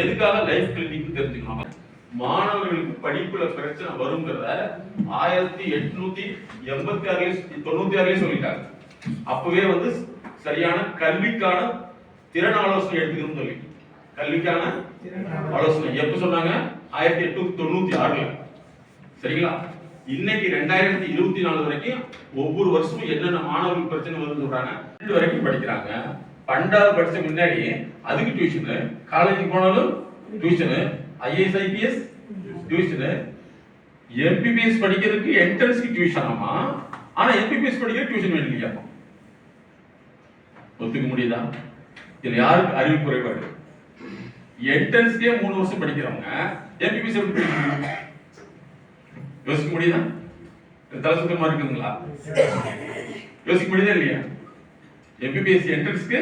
எதுக்காக life clinic தெரிஞ்சுக்கணும். மாணவர்களுக்கு படிப்புல பிரச்சனை வருங்கிறத 1896 சொல்லிட்டாங்க. அப்பவே வந்து சரியான கல்விக்கான திறன் ஆலோசனை எடுத்துக்கணும்னு சொல்லி கல்விக்கான ஆலோசனை எப்ப சொன்னாங்க? 1896. சரிங்களா? இன்னைக்கு 2024 வரைக்கும் ஒவ்வொரு வருஷமும் என்னென்ன மாணவர்களுக்கு பிரச்சனை வருதுன்னு சொல்றாங்க. 2 வரைக்கும் படிக்கிறாங்க. 12 படிச்ச முன்னாடி அதுக்கு டியூஷனு, காலேஜுக்கு போனாலும் tuition, IAS IPS tuition, MBBS படிக்கிறதுக்கு என்ட்ரன்ஸ்க்கு டியூஷன். ஆமா, ஆனா எம்பிபிஎஸ் படிக்கிற டியூஷன் வேண்டியா? ஒத்துக்க முடியுதா? இதுல யாருக்கு அறிவு குறைபாடு? என்ட்ரன்ஸ்க்கே 3 வருஷம் படிக்கிறவங்க எம்பிபிஎஸ் எப்படி படிக்கிறாங்க? யோசிக்க முடியுதா? தலை சுத்தமா இருக்குங்களா? யோசிக்க முடியுதா இல்லையா? எம்பிபிஎஸ் என்ட்ரன்ஸ்க்கு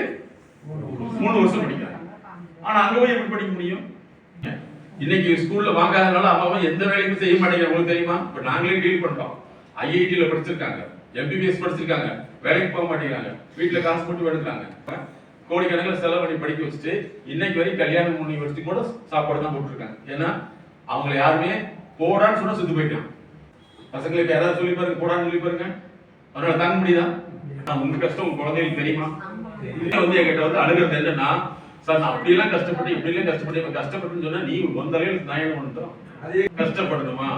3 வருஷம் படிக்கிறாங்க. ஆனா அங்க போய் எப்படி படிக்க முடியும்? இன்னைக்கு ஸ்கூல்ல வாங்காதனால அவன் எந்த வேலையும் செய்ய மாட்டேங்கிறாங்க. உங்களுக்கு தெரியுமா? இப்ப நாங்களே டீல் பண்றோம். ஐஐடில படிச்சிருக்காங்க, எம்பிபிஎஸ் படிச்சிருக்காங்க, வேலைக்கு போக மாட்டேங்கிறாங்க, வீட்டுல காசு போட்டு எடுக்கிறாங்க, கோடிக்கணக்கில் செலவு பண்ணி படிக்க வச்சுட்டு இன்னைக்கு வரைக்கும் கல்யாணம் பண்ணி வச்சு கூட சாப்பாடு தான் போட்டுருக்காங்க. ஏன்னா அவங்களை யாருமே போடான்னு சொன்னா செத்து போயிட்டான். பசங்களுக்கு யாராவது சொல்லி பாருங்க, போடான்னு சொல்லி பாருங்க, அதனால தாங்க முடியுதா? உங்க கஷ்டம் உங்க குழந்தைகளுக்கு தெரியுமா? வந்து என்கிட்ட வந்து அழுகிறது என்னன்னா, சார் நான் அப்படியெல்லாம் கஷ்டப்பட்டு இப்படிலாம் கஷ்டப்பட்டு கஷ்டப்பட்டுன்னு சொன்னா நீ வந்தாலும் நயம் பண்ணுறோம், அதே கஷ்டப்படணுமா?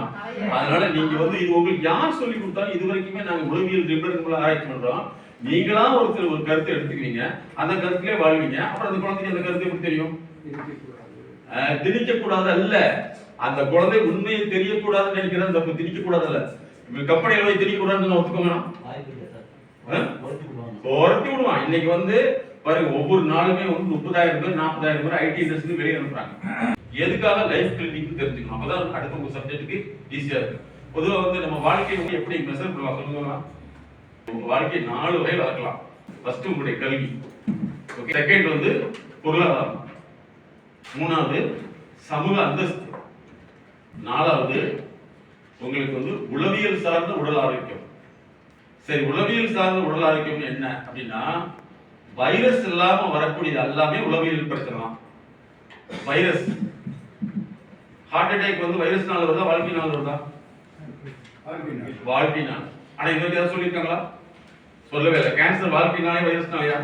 அதனால நீங்க வந்து இது உங்களுக்கு யார் சொல்லி கொடுத்தாலும் இது வரைக்குமே நாங்க உளவியல் நிபுணர்கள் ஆராய்ச்சி பண்றோம். நீங்களா ஒரு கருத்தை எடுத்துக்கிறீங்க, அந்த கருத்திலே வாழ்வீங்க. அப்புறம் அந்த குழந்தைக்கு அந்த கருத்து எப்படி தெரியும்? திணிக்க கூடாது அல்ல, அந்த குழந்தை உண்மையை தெரியக்கூடாதுன்னு நினைக்கிறேன். தப்பு திணிக்க கூடாது அல்ல. கம்பெனியில போய் திணிக்க கூடாதுன்னு ஒத்துக்கோங்க, குறைச்சி விடுவான். இன்னைக்கு வந்து பாருங்க, ஒவ்வொரு நாளுமே வந்து 30,000 பேர் 40,000 பேர் ஐடி இண்டஸ்ட்ரி வெளியே அனுப்புறாங்க. எதுக்காக லைஃப் கிளினிக் தெரிஞ்சுக்கணும். அப்பதான் அடுத்த உங்க சப்ஜெக்ட்டுக்கு ஈஸியா இருக்கு. பொதுவாக வந்து நம்ம வாழ்க்கையை வந்து எப்படி மெஷர் பண்ணலாம் சொல்லுங்க. உங்க வாழ்க்கையை 4 வகையில் வளர்க்கலாம். ஃபர்ஸ்ட் உங்களுடைய கல்வி, செகண்ட் வந்து பொருளாதாரம், 3வது சமூக அந்தஸ்து, 4வது உங்களுக்கு வந்து உளவியல் சார்ந்த உடல் ஆரோக்கியம். சரி, உளவியல் சார்ந்த உடல் ஆரோக்கியம் என்ன அப்படின்னா, வைரஸ் இல்லாம வரக்கூடியது எல்லாமே உளவியல் பிரச்சனை தான். வைரஸ், ஹார்ட் அட்டாக் வந்து வைரஸ்னால வருதா வாழ்க்கையினால வருதா? வாழ்க்கையினால. ஆனா இங்க யாராவது சொல்லியிருக்காங்களா? சொல்லவே இல்லை. கேன்சர் வாழ்க்கையினாலே வைரஸ்னாலயா?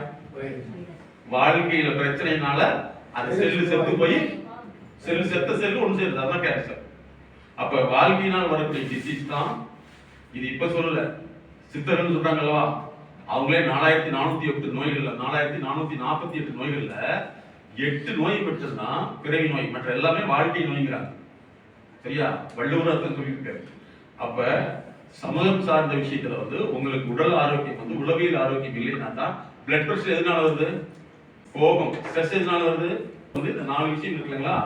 வாழ்க்கையில பிரச்சனைனால அது செல்லு செத்து போய் செத்த செல்லு ஒன்று சேருது, அதான் கேன்சர். அப்ப வாழ்க்கையினால் வரக்கூடிய டிசீஸ் தான் இது. இப்ப சொல்லல, சித்தர்கள் சொல்றாங்கல்லவா, அவங்களே 4408 நோய்கள்ல 4448 நோய்கள்ல 8 நோய் பெற்றதுதான் பிறவி நோய், மற்ற எல்லாமே வாழ்க்கை நோய்ங்கிறாங்க. சரியா? வள்ளுவர் அர்த்தம் சொல்லியிருக்காரு. அப்ப சமூகம் சார்ந்த விஷயத்துல வந்து உங்களுக்கு உடல் ஆரோக்கியம் வந்து உளவியல் ஆரோக்கியம் இல்லைன்னா தான் பிளட் பிரஷர் எதனால வருது? கோபம், ஸ்ட்ரெஸ் எதனால வருது? வந்து இந்த 4 விஷயம் இருக்குங்களா,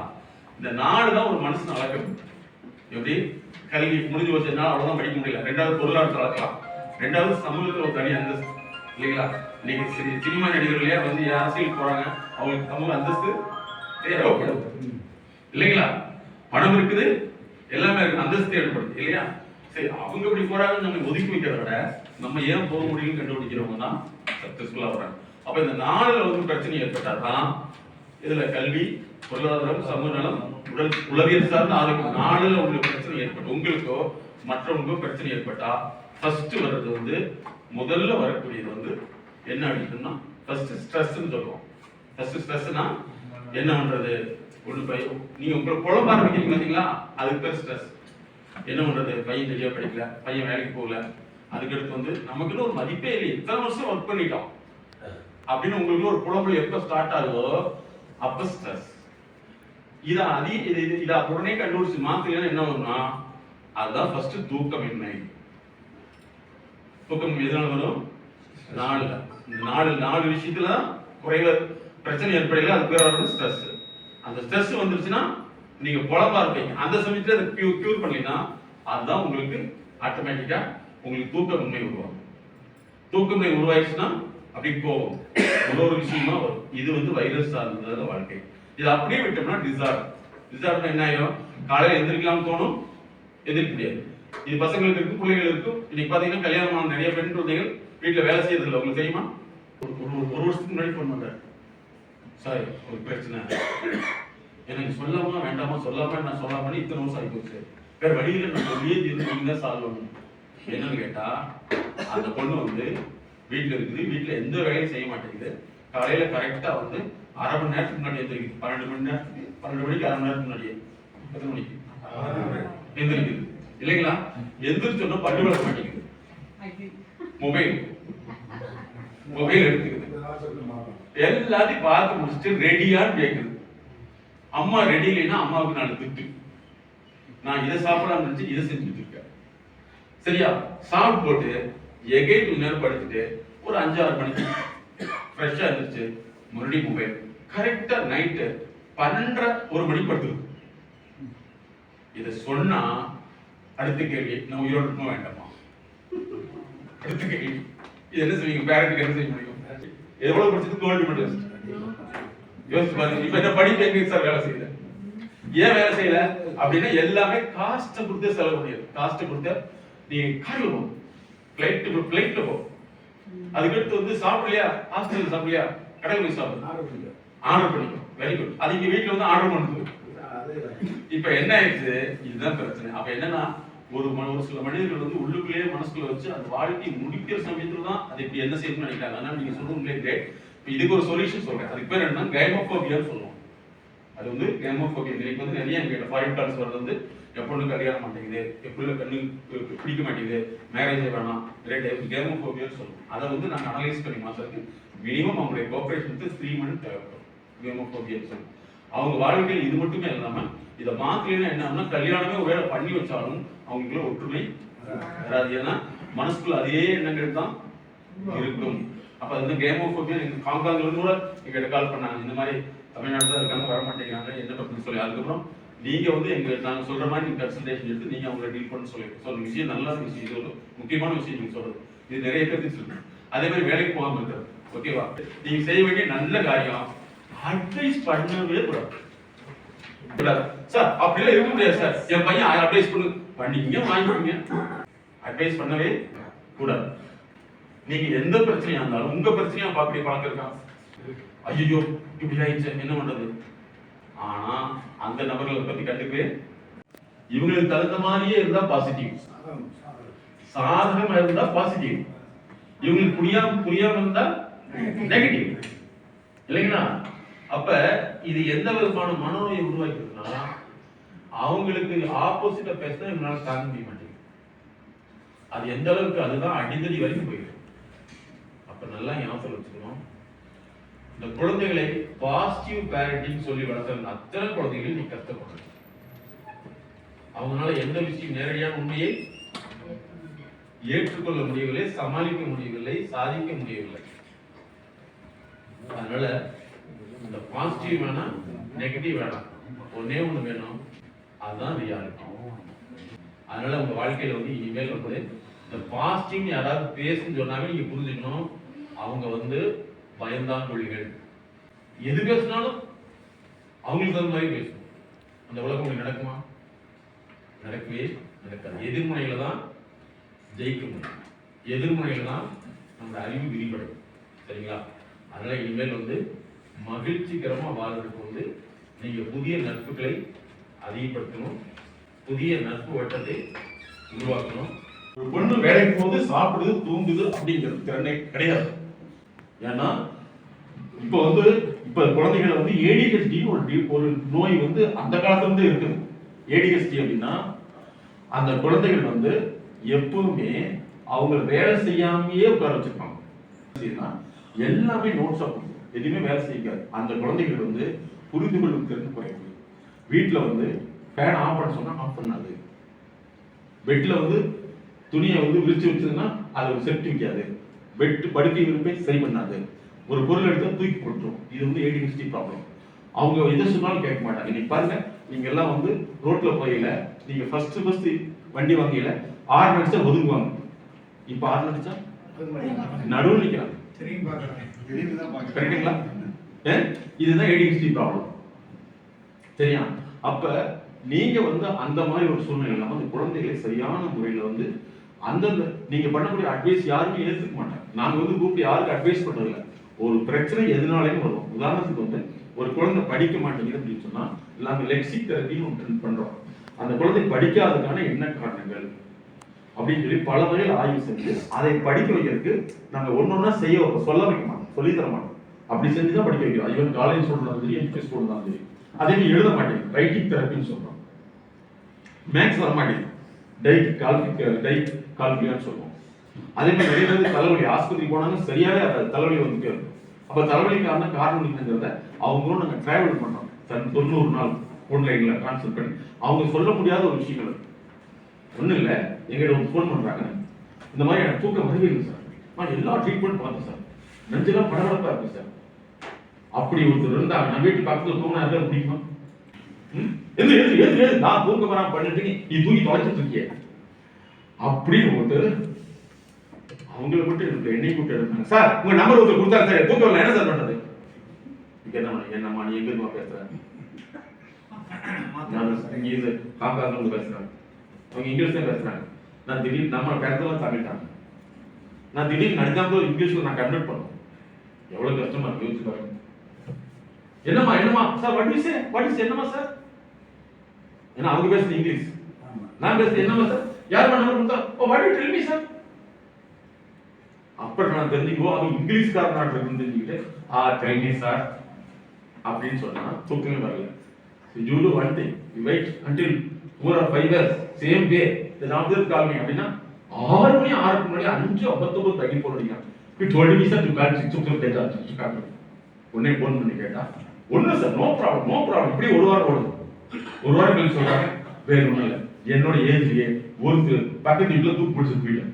இந்த 4 தான் ஒரு மனுஷன் வளர்க்கணும். எப்படி? கல்வி முடிஞ்சு வச்சதுனால அவ்வளவுதான் படிக்க முடியல. 2வது பொருளாதாரத்தை வளர்க்கலாம், 2வது சமூகத்தில் ஒரு தனி அந்தஸ்து இல்லைங்களா? இன்னைக்கு சினிமா நடிகர்களே வந்து அரசியல் போறாங்க, அவங்களுக்கு சமூக அந்தஸ்து தேவைப்படும் இல்லைங்களா? பணம் இருக்குது, எல்லாமே இருக்கு, அந்தஸ்து ஏற்படுது இல்லையா? சரி, அவங்க இப்படி போறாங்கன்னு நம்ம ஒதுக்கி வைக்கிறத விட நம்ம ஏன் போக முடியும்னு கண்டுபிடிக்கிறவங்க தான் சக்சஸ்ஃபுல்லா வராங்க. அப்ப இந்த 4ல வந்து பிரச்சனை ஏற்பட்டாதான் இதுல கல்வி, பொருளாதாரம், சமூக நலம், உளவியல் சார்ந்த ஆரோக்கியம் 4ல உங்களுக்கு பிரச்சனை ஏற்படும். உங்களுக்கோ மற்றவங்களுக்கோ பிரச்சனை ஏற்பட்டா ஃபர்ஸ்ட் வர்றது வந்து முதல்ல வரக்கூடியது வந்து என்ன அப்படின்னா ஃபர்ஸ்ட் ஸ்ட்ரெஸ்ன்னு சொல்லுவோம். ஃபர்ஸ்ட் ஸ்ட்ரெஸ்னா என்ன பண்றது? நீங்க உங்களை குழம்ப ஆரம்பிக்கிறீங்க பாத்தீங்களா, அதுக்கு பேர் ஸ்ட்ரெஸ். என்ன பண்றது? பையன் சரியா படிக்கல, பையன் வேலைக்கு போகல, அதுக்கடுத்து வந்து நமக்குன்னு ஒரு மதிப்பே இல்லை, இத்தனை வருஷம் ஒர்க் பண்ணிட்டோம் அப்படின்னு உங்களுக்கு ஒரு குழம்பு எப்ப ஸ்டார்ட் ஆகுதோ அப்ப ஸ்ட்ரெஸ். இதை உடனே கண்டுபிடிச்சு மாத்தலைன்னா என்ன வரும்னா அதுதான் ஃபர்ஸ்ட் தூக்கமின்மை. தூக்கம் எதனால வரும்? 4 விஷயத்துல குறைவ பிரச்சனை ஏற்படையில அது பேர் வர்றது ஸ்ட்ரெஸ். அந்த ஸ்ட்ரெஸ் வந்துருச்சுன்னா நீங்க குழப்பா இருப்பீங்க. அந்த சமயத்துல அதை கியூர் பண்ணீங்கன்னா அதுதான் உங்களுக்கு ஆட்டோமேட்டிக்கா உங்களுக்கு தூக்கமின்மை உருவாகும். தூக்கமின்மை உருவாயிடுச்சுன்னா அப்படி போகும், ஒரு விஷயமா வரும். இது வந்து வைரஸ் சார்ந்த வாழ்க்கை. இது அப்படியே விட்டோம்னா டிசார்டர் என்ன ஆயிரும்? காலையில எந்திரிக்கலாம் தோணும், எதிர்க்க முடியாது. இது பசங்களுக்கு இருக்கு, பிள்ளைகள் இருக்கும். இன்னைக்கு பாத்தீங்கன்னா கல்யாணமான நிறைய பெண் குழந்தைகள் வீட்டுல வேலை செய்யறது இல்லை. உங்களுக்கு தெரியுமா? ஒரு வருஷத்துக்கு முன்னாடி ஃபோன் பண்றேன், சார் ஒரு பிரச்சனை, எனக்கு சொல்லாமா வேண்டாமா சொல்லாம நான் சொல்லாம இத்தனை வருஷம் ஆகி போச்சு. வேற வழியில நான் சொல்லியே தீர்ந்து நீங்க தான் சால்வ் பண்ணணும். என்னன்னு கேட்டா அந்த பொண்ணு வந்து வீட்டுல இருக்குது, வீட்டுல எந்த வேலையும் செய்ய மாட்டேங்குது. காலையில கரெக்டா வந்து அரை மணி நேரத்துக்கு முன்னாடி எந்திரிக்குது. 12 மணிக்கு அரை மணி நேரத்துக்கு முன்னாடியே. எத்தனை மணிக்கு எந்திரிக்குது இல்லைங்களா? எந்திரிச்சோன்னா பல்லு விளக்க மாட்டேங்குது. மொபைல் எடுத்துக்குது. எல்லாத்தையும் பார்த்து முடிச்சுட்டு ரெடியான்னு கேட்குது. அம்மா ரெடி இல்லைன்னா அம்மாவுக்கு நான் திட்டு. நான் இதை சாப்பிடாம நினைச்சு இதை செஞ்சுட்டு இருக்கேன். சரியா? சாப்பிட்டு போட்டு எகைன் கொஞ்ச நேரம் படுத்துட்டு ஒரு 5-6 மணிக்கு ஃப்ரெஷ்ஷா இருந்துச்சு. மறுபடியும் மொபைல். கரெக்டா நைட்டு 12:30-1 மணிக்கு படுத்துருக்கு. இதை சொன்னா அடுத்த கேள்வி, நான் உயிரோடு இருக்கணும் வேண்டாமா? அடுத்த கேள்வி, இது என்ன செய்வீங்க? பேரண்ட்டுக்கு என்ன செய்ய முடியும்? எவ்வளவு படிச்சது கோல்டு மெடலிஸ்ட் யோசிச்சு பாருங்க. இப்ப என்ன படிப்பு எங்க சார் வேலை செய்யல? ஏன் வேலை செய்யல அப்படின்னா எல்லாமே காஸ்ட் கொடுத்து செலவு பண்ணிடுது. காஸ்ட் கொடுத்து நீ கார்ல போ, பிளைட்ல போ, அதுக்கடுத்து வந்து சாப்பிடலையா, ஹாஸ்டல்ல சாப்பிடலையா, கடையில் போய் சாப்பிடு, ஆர்டர் பண்ணிக்கோ. Very good. அது இங்க வீட்டுல வந்து ஆர்டர் பண்ணுது. இப்ப என்ன ஆயிடுச்சு? இதுதான் பிரச்சனை. அப்ப என்னன்னா ஒரு சில மனிதர்கள் வந்து உள்ளுக்குள்ளேயே மனசுக்குள்ள வச்சு அந்த வாழ்க்கை முடிக்கிற சமயத்துல தான் அது இப்படி என்ன செய்யணும்னு நினைக்கிறாங்க. அதனால நீங்க சொல்லுங்களே கிரேட். இதுக்கு ஒரு சொல்யூஷன் சொல்றேன். அதுக்கு பேர் என்னன்னா கைமோபோபியான்னு சொல்லுவோம். அது வந்து கைமோபோபியா. இன்னைக்கு வந்து நிறைய எங்க ஃபாரின் கால்ஸ் வரது வந்து எப்பொண்ணு கல்யாணம் மாட்டேங்குது, எப்படி கண்ணு பிடிக்க மாட்டேங்குது, மேரேஜே வேணாம், கைமோபோபியான்னு சொல்லுவோம். அதை வந்து நாங்கள் அனலைஸ் பண்ணி மாசத்துக்கு மினிமம் அவங்களுடைய கோஆபரேஷனுக்கு 3 மந்த் தேவைப்படும். கைமோபோபியான்னு சொல்லுவோம். அவங்க வாழ்க்கையில் இது மட்டுமே இல்லாம இதை மாத்தலைன்னா என்ன, கல்யாணமே ஒருவேளை பண்ணி வச்சாலும் அவங்களுக்குள்ள ஒற்றுமை வராது. ஏன்னா மனசுக்குள்ள அதே எண்ணங்கள் தான் இருக்கும். அப்ப அது கைமோபோபியா. எங்க ஹாங்காங்ல கூட எங்கிட்ட கால் பண்ணாங்க, இந்த மாதிரி தமிழ்நாட்டில் இருக்காங்க, வர மாட்டேங்கிறாங்க, என்ன பத்தி சொல்லி. அதுக்கப்புறம் நீங்க வந்து எங்க நாங்க சொல்ற மாதிரி நீங்க கன்சல்டேஷன் எடுத்து நீங்க அவங்களை டீல் பண்ண சொல்லுங்க. விஷயம் நல்ல விஷயம், இது ஒரு முக்கியமான விஷயம் நீங்க சொல்றது. இது நிறைய பேருக்கு சொல்லுங்க. அதே மாதிரி வேலைக்கு போகாம இருக்கிறது. ஓகேவா? நீங்க செய்ய வேண்டிய நல்ல காரியம் அட்வைஸ் பண்ணவே கூடாது. சார் அப்படிலாம் இருக்க முடியாது சார், என் பையன் அட்வைஸ் பண்ணிங்க வாங்கிக்கோங்க. அட்வைஸ் பண்ணவே கூடாது. நீங்க எந்த பிரச்சனையா இருந்தாலும் உங்க பிரச்சனையா பாக்கக்கூடிய பழக்கம் இருக்கா? ஐயோ இப்படி ஆயிடுச்சு என்ன பண்றது? ஆனா அந்த நபர்களை பத்தி கண்டுக்கு இவங்களுக்கு தகுந்த மாதிரியே இருந்தா பாசிட்டிவ், சாதகமா இருந்தா பாசிட்டிவ், இவங்களுக்கு புரியாம இருந்தா நெகட்டிவ் இல்லைங்களா? அப்ப இது எந்த விதமான மனநோயை உருவாக்கிருக்குன்னா அவங்களுக்கு ஆப்போசிட்டா பேசினா இவங்களால தாங்க முடிய மாட்டேங்குது. அது எந்த அளவுக்கு அதுதான் அடிதடி வரைக்கும் போயிடும். அப்ப நல்லா ஞாபகம் வச்சுக்கணும். இந்த குழந்தைகளை பாசிட்டிவ் பேரண்டிங் சொல்லி வளர்த்த அத்தனை குழந்தைகள் நீ கஷ்டப்படுற. அவங்களால எந்த விஷயம் நேரடியான உண்மையை ஏற்றுக்கொள்ள முடியவில்லை, சமாளிக்க முடியவில்லை, சாதிக்க முடியவில்லை. அதனால இந்த பாசிட்டிவ் வேணாம், நெகட்டிவ் வேணாம், ஒன்னே ஒண்ணு வேணும், அதுதான் ரியாலிட்டி. அதனால உங்க வாழ்க்கையில வந்து இனிமேல் வந்து இந்த பாசிட்டிவ் யாராவது பேசுன்னு சொன்னாவே நீங்க புரிஞ்சுக்கணும், அவங்க வந்து பயந்தான் கொள்ளிகள். எது பேசினாலும் அவங்களுக்கு தகுந்த மாதிரி பேசணும். அந்த உலகம் உங்களுக்கு நடக்குமா? நடக்கவே நடக்காது. எதிர்முனையில தான் ஜெயிக்க முடியும், எதிர்முனையில தான் நம்ம அறிவு விரிவடையும். சரிங்களா? அதனால இனிமேல் வந்து மகிழ்ச்சிகரமா வாழ்றதுக்கு வந்து நீங்க புதிய நட்புகளை அதிகப்படுத்தணும், புதிய நட்பு வட்டத்தை உருவாக்கணும். ஒரு பொண்ணு வேலைக்கு போது சாப்பிடுது தூங்குது அப்படிங்கிறது திறனே கிடையாது. ஏன்னா இப்ப குழந்தைகளை வந்து ஏடிஹெச்டி ஒரு நோய் வந்து அந்த காலத்துல இருந்து இருக்குது. ஏடிஹெச்டி அப்படின்னா அந்த குழந்தைகள் வந்து எப்பவுமே அவங்க வேலை செய்யாமையே உட்கார வச்சிருப்பாங்க. எல்லாமே நோட்ஸா கொடுக்கும், எதுவுமே வேலை செய்யாது. அந்த குழந்தைகள் வந்து புரிந்து கொள்ளும் திறன் குறைவு. வீட்டுல வந்து ஃபேன் ஆஃப் பண்ண சொன்னா ஆஃப் பண்ணாது. பெட்ல வந்து துணியை வந்து விரிச்சு வச்சதுன்னா அதை செட் வைக்காது. பெட் படுக்கை விருப்பை சரி பண்ணாது. ஒரு பொருள் எடுத்தா தூக்கி போட்டுரும். இது வந்து ஏடிஹெச்டி ப்ராப்ளம். அவங்க எதை சொன்னாலும் கேட்க மாட்டாங்க. இன்னைக்கு பாருங்க, நீங்க எல்லாம் வந்து ரோட்ல போயில நீங்க ஃபர்ஸ்ட் வண்டி வாங்கல 6 அடிச்சா ஒதுங்குவாங்க. இப்ப 6 அடிச்சா நடுவில் நிக்கிறாங்க. கரெக்டுங்களா? இதுதான் ஏடிஹெச்டி ப்ராப்ளம். சரியா? அப்ப நீங்க வந்து அந்த மாதிரி ஒரு சூழ்நிலை வந்து குழந்தைகளை சரியான முறையில வந்து அந்தந்த நீங்க பண்ணக்கூடிய அட்வைஸ் யாருமே ஏற்றுக்க மாட்டாங்க. நாங்க வந்து கூப்பிட்டு யாருக்கு அட்வைஸ் பண்றதில்ல. ஒரு பிரச்சனை எதுனாலையும் வரும். உதாரணத்துக்கு வந்து ஒரு குழந்தை படிக்க மாட்டேங்குது அப்படின்னு சொன்னா நாங்க லெக்சிக் தெரப்பின்னு ஒன்று பண்றோம். அந்த குழந்தை படிக்காததுக்கான என்ன காரணங்கள் அப்படின்னு சொல்லி பல வகையில் ஆய்வு செஞ்சு அதை படிக்க வைக்கிறதுக்கு நாங்க ஒன்னொன்னா செய்ய வைப்போம். சொல்ல வைக்க மாட்டோம், சொல்லி தர மாட்டோம். அப்படி செஞ்சுதான் படிக்க வைக்கிறோம். ஈவன் காலேஜ் ஸ்டூடெண்ட் சரி, எம்எஸ் ஸ்டூடெண்ட் தான் சரி. அதே மாதிரி எழுத மாட்டேங்குது, ரைட்டிங் தெரப்பின்னு சொல்றோம். மேக்ஸ் வர மாட்டேங்குது, டைட் கால்குலேன்னு சொல்லுவோம். அதே மாதிரி நிறைய பேர் தலைவலி ஆஸ்பத்திரி போனாலும் சரியாவே தலைவலி வந்துட்டே இருக்கும். அப்ப தலைவலிக்கான காரணம் என்னங்கிறத அவங்களும் நாங்க டிராவல் பண்றோம். 90 நாள் ஆன்லைன்ல கான்சல்ட் பண்ணி அவங்க சொல்ல முடியாத ஒரு விஷயங்கள் ஒன்றும் இல்லை. எங்கிட்ட ஒரு ஃபோன் பண்ணுறாங்க, இந்த மாதிரி எனக்கு தூக்கம் வருவீங்க சார், நான் எல்லா ட்ரீட்மெண்ட் பார்த்தேன் சார், நெஞ்செல்லாம் படபடப்பாக இருக்கு சார். அப்படி ஒருத்தர் இருந்தாங்க. நான் வீட்டு பக்கத்தில் தூங்கினா இருக்க முடியுமா? எது எது எது எது நான் தூக்க வராம பண்ணிட்டு நீ தூங்கி தொலைச்சிட்டு இருக்கிய அப்படின்னு ஒருத்தர் அவங்கள மட்டும் என்னை கூப்பிட்டு எடுத்தாங்க. சார் உங்க நம்பர் ஒருத்தர் கொடுத்தாரு சார், தூக்கம் வரல, என்ன சார் பண்றது? என்னம்மா நீ எங்க பேசுற? காங்காங்க பேசுறாங்க, அவங்க இங்கிலீஷ் தான் பேசுறாங்க. நான் திடீர்னு நம்ம பேசலாம் தமிழ்ட்டாங்க. நான் திடீர்னு நடிக்காம இங்கிலீஷ்ல நான் கன்வெர்ட் பண்ணோம். எவ்வளவு கஷ்டமா இருக்கு யோசிச்சு பாருங்க. என்னம்மா சார் வாட் இஸ் என்னம்மா சார்? ஏன்னா அவங்க பேசுறது இங்கிலீஷ், நான் பேசுறது என்னம்மா சார்? யார் நம்பர் கொடுத்தா? Oh what you tell me sir? அப்புறம் நான் தெரிஞ்சுக்குவோம் அவங்க இங்கிலீஷ்காரனாக தெரிஞ்சுக்கிட்டு டெல் மீ சார் அப்படின்னு சொன்னா தூக்கமே வரல. You do one thing, you wait until 4 or 5 years, same way, the doctor call me அப்படின்னா 6 மணி 5:59 தகி போன் அடிக்கிறான். You told me sir to call 6 o'clock data. உடனே போன் பண்ணி கேட்டா ஒன்றும் சார் நோ ப்ராப்ளம் இப்படி ஒரு வாரம் ஓடுது. ஒரு வாரம் கழிச்சு சொல்றாங்க வேற ஒன்றும் இல்லை, என்னோட ஏஜ்லயே ஒரு பக்கத்து வீட்டில் தூக்கு பிடிச்சி போயிட்டேன்.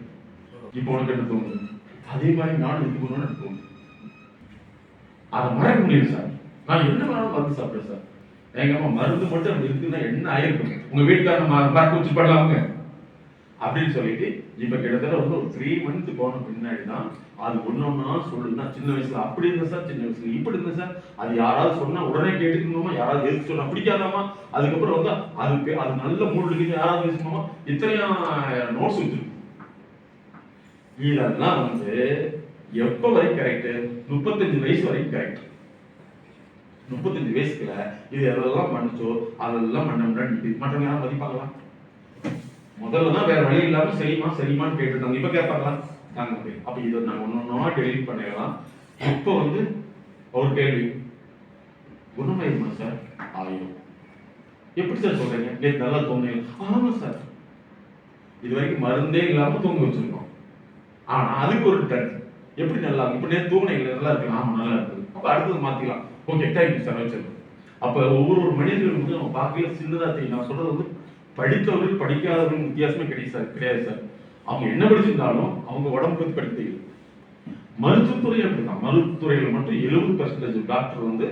இப்போ உனக்கு என்ன தோணுது? அதே மாதிரி நானும் இது பண்ணணும்னு எனக்கு தோணுது. அதை மறக்க முடியும் சார். நான் என்ன வேணாலும் மருந்து சாப்பிடுறேன் சார். எங்க அம்மா மருந்து மட்டும் அப்படி இருக்குன்னா என்ன ஆயிருக்கும், உங்க வீட்டுக்காரங்க மறக்க வச்சு பண்ணலாமுங்க அப்படின்னு சொல்லிட்டு இப்ப கிட்டத்தட்ட வந்து ஒரு 3 months போன பின்னாடி தான் அது ஒன்னொன்னா சொல்லுதுன்னா சின்ன வயசுல அப்படி இருந்த சார், சின்ன வயசுல இப்படி இருந்த சார், அது யாராவது சொன்னா உடனே கேட்டுக்கணுமா, யாராவது எதுக்கு சொன்னா பிடிக்காதாமா, அதுக்கப்புறம் வந்து அது நல்ல மூடு இருக்குது, யாராவது பேசணுமா, இத்தனையா நோட்ஸ் வச்சிருக்கு. இதெல்லாம் வந்து எப்ப வரைக்கும் கரெக்ட்? 35 வயசு வரைக்கும் கரெக்ட். 35 வயசுக்குள்ள இது எதெல்லாம் பண்ணுச்சோ அதெல்லாம் பண்ண மற்றவங்க யாரும் மதிப்பாங்களா? முதல்ல தான் வேற வழி இல்லாம சரிமான்னு கேட்டுருந்தாங்க. இப்ப கேட்பாங்களா? நாங்க அப்ப இதை நாங்க ஒன்னொன்னா டெலிட் பண்ணிடலாம். இப்ப வந்து ஒரு கேள்வி, குணமாயிருமா சார்? ஆயிரும். எப்படி சார் சொல்றீங்க? நேற்று நல்லா தோணுங்க. ஆமா சார், இது வரைக்கும் மருந்தே இல்லாம தூங்க வச்சிருக்கோம். ஆனா அதுக்கு ஒரு ட்ரெண்ட் எப்படி நல்லா இப்ப நேற்று தூங்கின நல்லா இருக்கு. ஆமா நல்லா இருக்குது, அப்ப அடுத்தது மாத்திக்கலாம். ஓகே தேங்க்யூ சார் வச்சிருக்கோம். அப்ப ஒவ்வொரு மனிதர்களும் வந்து நம்ம பார்க்கல சின்னதா தெரியும். நான் சொல்றது வந்து படித்தவர்கள் படிக்காதவர்கள் வித்தியாசமே கிடையாது சார். அவங்க என்ன படிச்சிருந்தாலும் அவங்க உடம்பு பத்தி படிக்க தெரியும். மருத்துவத்துறை அப்படிதான். மருத்துவத்துறையில் மட்டும் 70% டாக்டர் வந்து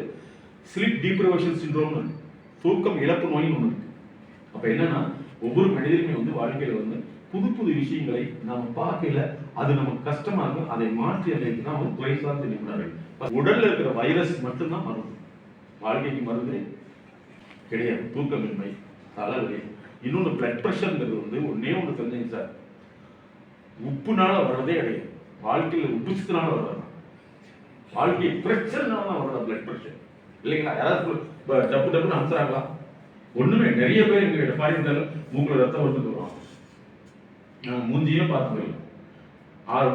ஸ்லீப் டீப்ரிவேஷன் சிண்ட்ரோம், தூக்கம் இழப்பு நோயின்னு ஒண்ணு இருக்கு. அப்ப என்னன்னா ஒவ்வொரு மனிதருமே வந்து வாழ்க்கையில வந்து புது விஷயங்களை நாம பார்க்கல, அது நமக்கு கஷ்டமா இருக்கும். அதை மாற்றி அமைப்பு தான் வந்து துறை சார்ந்த நிபுணர்கள். உடல்ல இருக்கிற வைரஸ் மட்டும்தான் மருந்து, வாழ்க்கைக்கு மருந்து கிடையாது. தூக்கமின்மை, தலைவலி, இன்னொன்று பிளட் பிரஷர்ங்கிறது வந்து ஒன்னே ஒன்று தெரிஞ்சுங்க சார், உப்புனால வர்றதே கிடையாது. வாழ்க்கையில உப்புச்சத்தினால வர்றது, வாழ்க்கை பிரச்சனைனால தான் வர்றது பிளட் பிரஷர் இல்லைங்களா? யாராவது டப்புன்னு அனுப்புறாங்களா? ஒண்ணுமே. நிறைய பேர் எங்க ஃபாரின் மூக்குல ரத்தம் வந்து வருவாங்க, மூஞ்சியே பார்த்து 6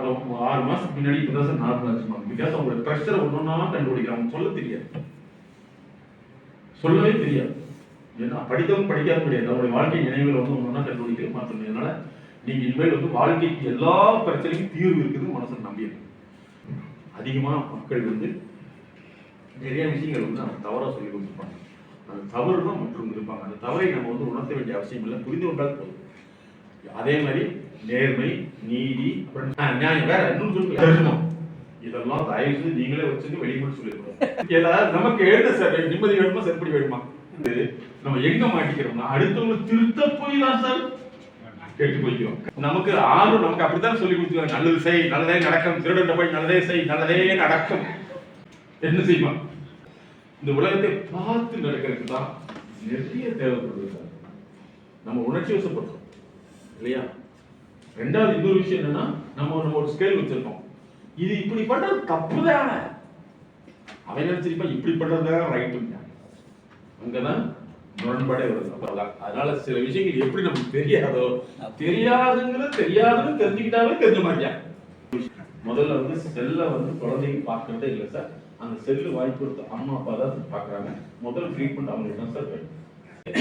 மாசத்துக்கு முன்னாடி இப்பதான் சார் நார்மல் ஆச்சு. பிகாஸ் அவங்களோட பிரஷரை ஒன்னொன்னா கண்டுபிடிக்கிறாங்க. சொல்லவே தெரியாது. ஏன்னா படித்தவங்க படிக்காத முடியாது. அவருடைய வாழ்க்கை நினைவுகள் வந்து ஒன்னொன்னா கண்டுபிடிக்க மாற்றணும். அதனால நீங்க இனிமேல் வந்து வாழ்க்கைக்கு எல்லா பிரச்சனைக்கும் தீர்வு இருக்குது மனசுல நம்பியிருக்கு. அதிகமா மக்கள் வந்து நிறைய விஷயங்கள் வந்து நம்ம தவறா சொல்லி கொடுத்துருப்பாங்க. அந்த தவறு தான் மற்றும் இருப்பாங்க. அந்த தவறை நம்ம வந்து உணர்த்த வேண்டிய அவசியம் இல்லை, புரிந்து கொண்டால் போதும். அதே மாதிரி நேர்மை, நீதி, நியாயம், வேற இன்னும் சொல்லணும். இதெல்லாம் தயவு நீங்களே வச்சுட்டு வெளியே சொல்லிருக்கோம். ஏதாவது நமக்கு எழுத நிம்மதி வேணுமா, செருப்படி வேணுமா? நம்ம எங்க மாட்டிக்கிறோம்னா அடுத்தவங்க திருத்த போய் தான் சார் கேட்டு போய்க்கிறோம். நமக்கு நமக்கு அப்படித்தான் சொல்லி கொடுத்துருவாங்க. நல்லது செய், நல்லதே நடக்கும். திருடண்ட போய் நல்லதே செய், நல்லதே நடக்கும். என்ன செய்வான்? இந்த உலகத்தை பார்த்து நடக்கிறதுக்கு தான் நிறைய தேவைப்படுது சார். நம்ம உணர்ச்சி வசப்படுறோம் இல்லையா? ரெண்டாவது இன்னொரு விஷயம் என்னன்னா, நம்ம ஒரு ஸ்கேல் வச்சிருக்கோம். இது இப்படி பண்றது தப்புதான, அவன் நினைச்சிருப்பா இப்படி பண்றதுதான் ரைட்டுங்க. அங்கதான் முரண்பாடே வருது. அதனால சில விஷயங்கள் எப்படி நமக்கு தெரியாதோ, தெரியாதுங்கிறது தெரியாதுன்னு தெரிஞ்சுக்கிட்டாவே தெரிஞ்ச மாட்டேன். முதல்ல வந்து செல்ல வந்து குழந்தைங்க பார்க்கறதே இல்லை சார். அந்த செல்லு வாய்ப்பு கொடுத்து அம்மா அப்பா தான் பார்க்குறாங்க. முதல் ட்ரீட்மெண்ட் அவங்களுக்கு தான் சார் வேணும்.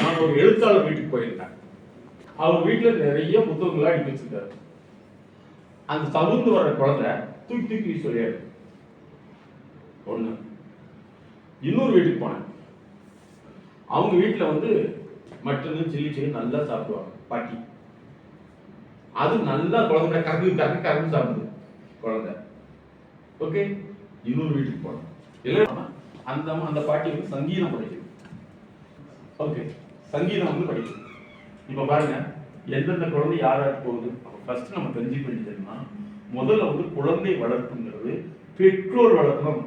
நான் ஒரு எழுத்தாளர் வீட்டுக்கு போயிருக்கேன். அவர் வீட்டில் நிறைய புத்தகங்களா அடிக்க வச்சிருக்காரு. அந்த தவிர்த்து வர்ற குழந்தை தூக்கி தூக்கி சொல்லியாரு. ஒண்ணு. இன்னொரு வீட்டுக்கு போனேன். அவங்க வீட்டில் வந்து மட்டன் சில்லி சிக்கன் நல்லா சாப்பிடுவாங்க பாட்டி. அது நல்லா குழந்தை கறந்து சாப்பிடுது குழந்தை. ஓகே. இன்னொரு வீட்டுக்கு போனோம். இல்லைன்னா அந்த பாட்டி வந்து சங்கீதம் படிக்குது. ஓகே, சங்கீதம் வந்து படிக்குது. இப்ப பாருங்க எந்தெந்த குழந்தை யாராருக்கு போகுது. ஃபர்ஸ்ட் நம்ம தெரிஞ்சுக்க வேண்டியதுன்னா, முதல்ல வந்து குழந்தை வளர்ப்புங்கிறது பெற்றோர் வளர்க்கணும்.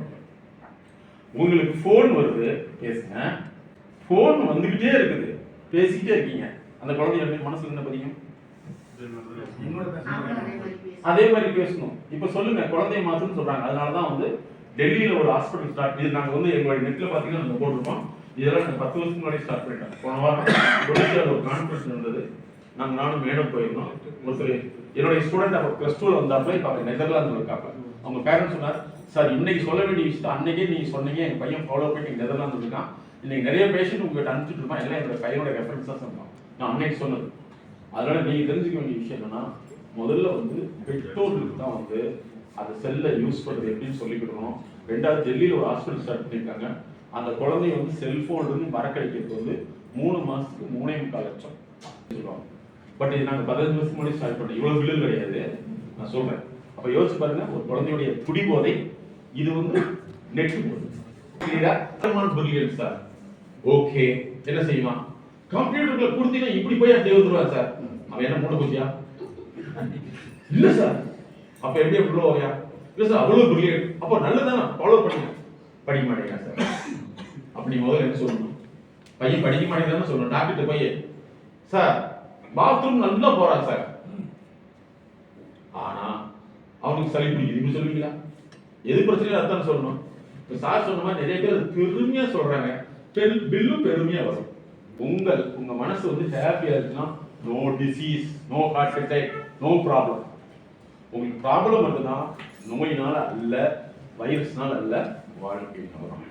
உங்களுக்கு போன் வருது, பேசுங்க. போன் வந்துகிட்டே இருக்குது, பேசிக்கிட்டே இருக்கீங்க. அந்த குழந்தைய மனசுல என்ன பதியும்? அதே மாதிரி பேசணும். இப்ப சொல்லுங்க, குழந்தைய மாத்துன்னு சொல்றாங்க. அதனாலதான் வந்து டெல்லியில ஒரு ஹாஸ்பிட்டல் ஸ்டார்ட். இது நாங்க வந்து எங்களுடைய நெட்ல பாத்தீங்கன்னா நாங்க போட்டிருப்போம். இதெல்லாம் நாங்கள் 10 வருஷத்துக்கு முன்னாடி ஸ்டார்ட் பண்ணிட்டோம். போன வாரம் ஒடிசாவில் ஒரு கான்ஃபரன்ஸ் இருந்தது. நானும் மேடம் போயிருந்தோம். ஒருத்தர் என்னுடைய ஸ்டூடெண்ட் அப்போ +2 வந்தாப்புல, இப்போ அவங்க நெதர்லாந்து இருக்காப்ப. அவங்க பேரண்ட்ஸ் சொன்னார், சார் இன்னைக்கு சொல்ல வேண்டிய விஷயத்தை அன்னைக்கே நீங்க சொன்னீங்க, எங்க பையன் ஃபாலோ பண்ணி நெதர்லாந்து இருக்கான். இன்னைக்கு நிறைய பேஷண்ட் உங்ககிட்ட அனுப்பிச்சுட்டு இருப்பான், எல்லாம் என்னோட பையனோட ரெஃபரன்ஸ் தான் சொன்னான். நான் அன்னைக்கு சொன்னது. அதனால நீங்க தெரிஞ்சுக்க வேண்டிய விஷயம் என்னன்னா, முதல்ல வந்து பெற்றோர்களுக்கு தான் வந்து அந்த செல்லை யூஸ் பண்றது எப்படின்னு சொல்லிக்கிடணும். ரெண்டாவது, டெல்லியில் ஒரு ஹாஸ்பிட்டல் ஸ்டார்ட் பண்ணியிருக்காங்க. அந்த குழந்தைய வந்து செல்போன்ல இருந்து மறக்கடிக்கிறது வந்து 3 மாசத்துக்கு 3.25 லட்சம் சொல்லுவாங்க. பட் இது நாங்கள் 15 வருஷம் முன்னாடி ஸ்டார்ட் பண்ணோம். இவ்வளவு பில்லு கிடையாது, நான் சொல்றேன். அப்ப யோசிச்சு பாருங்க, ஒரு குழந்தையுடைய துடி போதை இது வந்து நெட் பிரில்லியன்ட் சார். ஓகே, என்ன செய்வான்? கம்ப்யூட்டர்ல கொடுத்தீங்கன்னா இப்படி போய் அப்படியே வந்துருவான் சார். அவன் என்ன மூட போச்சியா? இல்ல சார். அப்ப எப்படி எவ்வளோ வரையா? இல்ல சார், அவ்வளவு பிரில்லியன்ட். அப்போ நல்லதானே, ஃபாலோ பண்ணுங்க. படிக்க மாட்டேங்க சார். அப்படி முதல்ல என்ன சொல்லணும்? பையன் படிக்க மாட்டேங்கிறான்னு சொல்லணும். டாக்டர் போய், சார் பாத்ரூம் நல்லா போறான் சார், ஆனா அவனுக்கு சளி பிடிக்குது, இப்படி சொல்லுவீங்களா? எது பிரச்சனையும் அதான் சொல்லணும். இப்ப சார் சொன்ன மாதிரி நிறைய பேர் பெருமையா சொல்றாங்க, பில்லும் பெருமையா வரும். உங்க மனசு வந்து ஹாப்பியா இருக்குன்னா, no disease, no heart attack, no problem. உங்களுக்கு ப்ராப்ளம் மட்டும்தான் நோயினால அல்ல, வைரஸ்னால அல்ல, வாழ்க்கை வரும்.